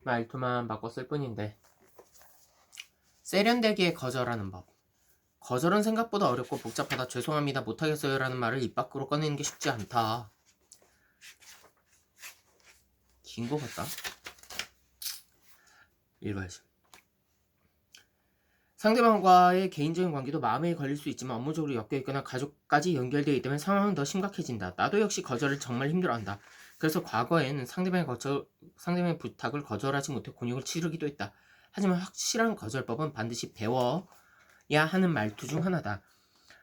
말투만 바꿨을 뿐인데. 세련되게 거절하는 법. 거절은 생각보다 어렵고 복잡하다. 죄송합니다, 못하겠어요 라는 말을 입 밖으로 꺼내는 게 쉽지 않다. 긴 거 같다. 읽어야지. 상대방과의 개인적인 관계도 마음에 걸릴 수 있지만 업무적으로 엮여있거나 가족까지 연결되어 있다면 상황은 더 심각해진다. 나도 역시 거절을 정말 힘들어한다. 그래서 과거에는 상대방의 부탁을 거절하지 못해 곤욕을 치르기도 했다. 하지만 확실한 거절법은 반드시 배워야 하는 말투 중 하나다.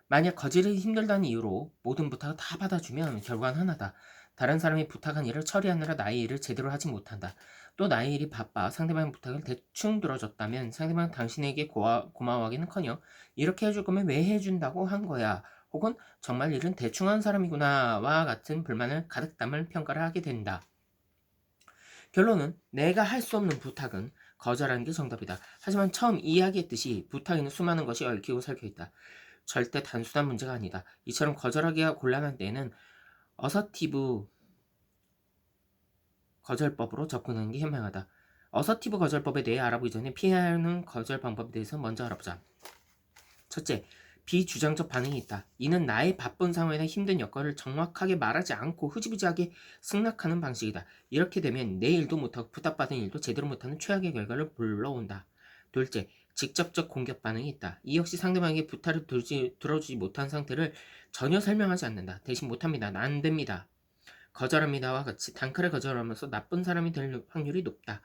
만약 거절이 힘들다는 이유로 모든 부탁을 다 받아주면 결과는 하나다. 다른 사람이 부탁한 일을 처리하느라 나의 일을 제대로 하지 못한다. 또 나의 일이 바빠 상대방의 부탁을 대충 들어줬다면 상대방은 당신에게 고마워하기는커녕 이렇게 해줄 거면 왜 해준다고 한 거야? 혹은 정말 일은 대충 한 사람이구나와 같은 불만을 가득 담을 평가를 하게 된다. 결론은 내가 할 수 없는 부탁은 거절하는 게 정답이다. 하지만 처음 이야기했듯이 부탁에는 수많은 것이 얽히고 설켜있다. 절대 단순한 문제가 아니다. 이처럼 거절하기가 곤란한 때에는 어서티브 거절법으로 접근하는 게 현명하다. 어서티브 거절법에 대해 알아보기 전에 피해야 하는 거절 방법에 대해서 먼저 알아보자. 첫째, 비주장적 반응이 있다. 이는 나의 바쁜 상황이나 힘든 여건을 정확하게 말하지 않고 흐지부지하게 승낙하는 방식이다. 이렇게 되면 내 일도 못하고 부탁받은 일도 제대로 못하는 최악의 결과를 불러온다. 둘째, 직접적 공격 반응이 있다. 이 역시 상대방에게 부탁을 들어주지 못한 상태를 전혀 설명하지 않는다. 대신 못합니다. 안 됩니다. 거절합니다와 같이 단칼에 거절하면서 나쁜 사람이 될 확률이 높다.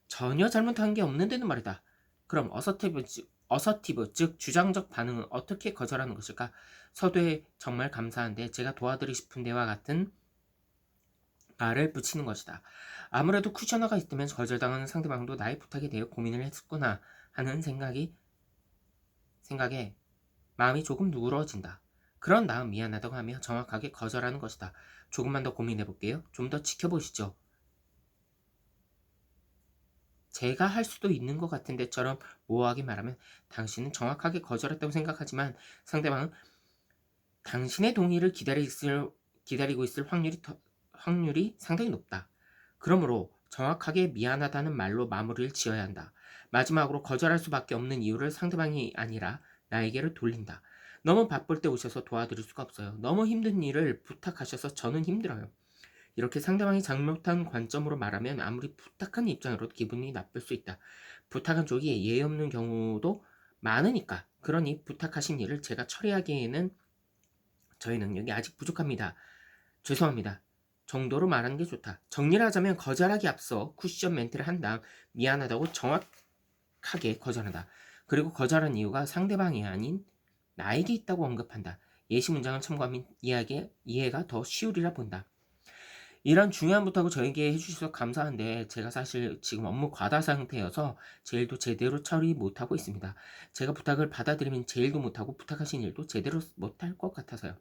전혀 잘못한 게 없는데도 말이다. 그럼 어서티브, 즉 주장적 반응은 어떻게 거절하는 것일까? 서두에 정말 감사한데 제가 도와드리고 싶은데와 같은 말을 붙이는 것이다. 아무래도 쿠셔너가 있다면 거절당하는 상대방도 나의 부탁에 대해 고민을 했구나 하는 생각에 마음이 조금 누그러진다. 그런 다음 미안하다고 하며 정확하게 거절하는 것이다. 조금만 더 고민해볼게요. 좀 더 지켜보시죠. 제가 할 수도 있는 것 같은데처럼 모호하게 말하면 당신은 정확하게 거절했다고 생각하지만 상대방은 당신의 동의를 기다리고 있을 확률이 상당히 높다. 그러므로 정확하게 미안하다는 말로 마무리를 지어야 한다. 마지막으로 거절할 수밖에 없는 이유를 상대방이 아니라 나에게로 돌린다. 너무 바쁠 때 오셔서 도와드릴 수가 없어요. 너무 힘든 일을 부탁하셔서 저는 힘들어요. 이렇게 상대방이 잘못한 관점으로 말하면 아무리 부탁한 입장으로도 기분이 나쁠 수 있다. 부탁한 쪽이 예의 없는 경우도 많으니까. 그러니 부탁하신 일을 제가 처리하기에는 저의 능력이 아직 부족합니다. 죄송합니다. 정도로 말하는 게 좋다. 정리를 하자면 거절하기 앞서 쿠션 멘트를 한 다음 미안하다고 정확하게 거절한다. 그리고 거절한 이유가 상대방이 아닌 나에게 있다고 언급한다. 예시 문장을 참고하면 이해가 더 쉬우리라 본다. 이런 중요한 부탁을 저에게 해주셔서 감사한데 제가 사실 지금 업무 과다 상태여서 제 일도 제대로 처리 못하고 있습니다. 제가 부탁을 받아들이면 제 일도 못하고 부탁하신 일도 제대로 못할 것 같아서요.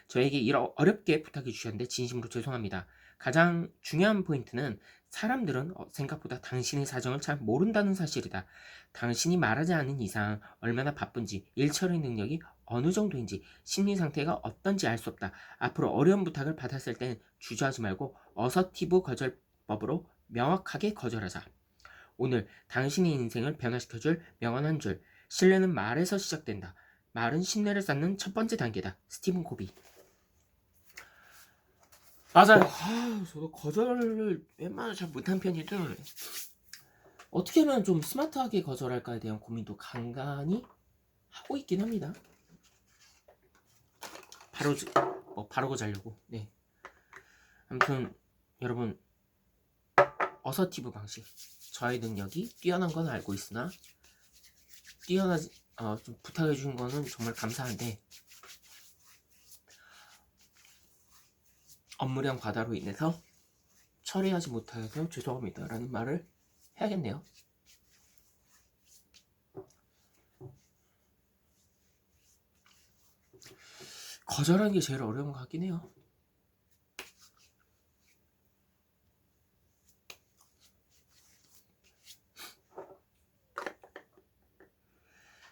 저에게 어렵게 부탁해 주셨는데 진심으로 죄송합니다. 가장 중요한 포인트는 사람들은 생각보다 당신의 사정을 잘 모른다는 사실이다. 당신이 말하지 않은 이상 얼마나 바쁜지, 일 처리 능력이 어느 정도인지, 심리 상태가 어떤지 알 수 없다. 앞으로 어려운 부탁을 받았을 땐 주저하지 말고 어서티브 거절법으로 명확하게 거절하자. 오늘 당신의 인생을 변화시켜줄 명언 한 줄. 신뢰는 말에서 시작된다. 말은 신뢰를 쌓는 첫 번째 단계다. 스티븐 코비. 맞아요. 저도 거절을 웬만하면 잘 못한 편이도 어떻게 하면 좀 스마트하게 거절할까에 대한 고민도 간간히 하고 있긴 합니다. 바르고 자려고. 네. 아무튼 여러분 어서티브 방식. 저의 능력이 뛰어난 건 알고 있으나 좀 부탁해 주신 거는 정말 감사한데 업무량 과다로 인해서 처리하지 못해서 죄송합니다 라는 말을 해야겠네요. 거절하는 게 제일 어려운 것 같긴 해요.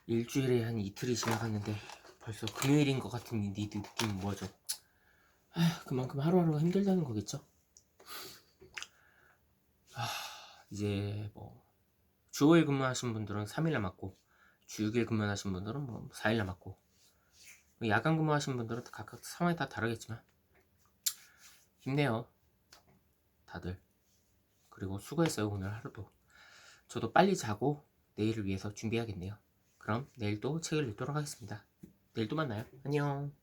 일주일에 한 이틀이 지나갔는데 벌써 금요일인 것 같은 이 느낌은 뭐죠? 그만큼 하루하루가 힘들다는 거겠죠? 이제 뭐 주 5일 근무하신 분들은 3일 남았고 주 6일 근무하신 분들은 뭐 4일 남았고 야간 근무하신 분들은 각각 상황이 다 다르겠지만 힘내요 다들. 그리고 수고했어요 오늘 하루도. 저도 빨리 자고 내일을 위해서 준비해야겠네요. 그럼 내일 또 책을 읽도록 하겠습니다. 내일 또 만나요. 안녕.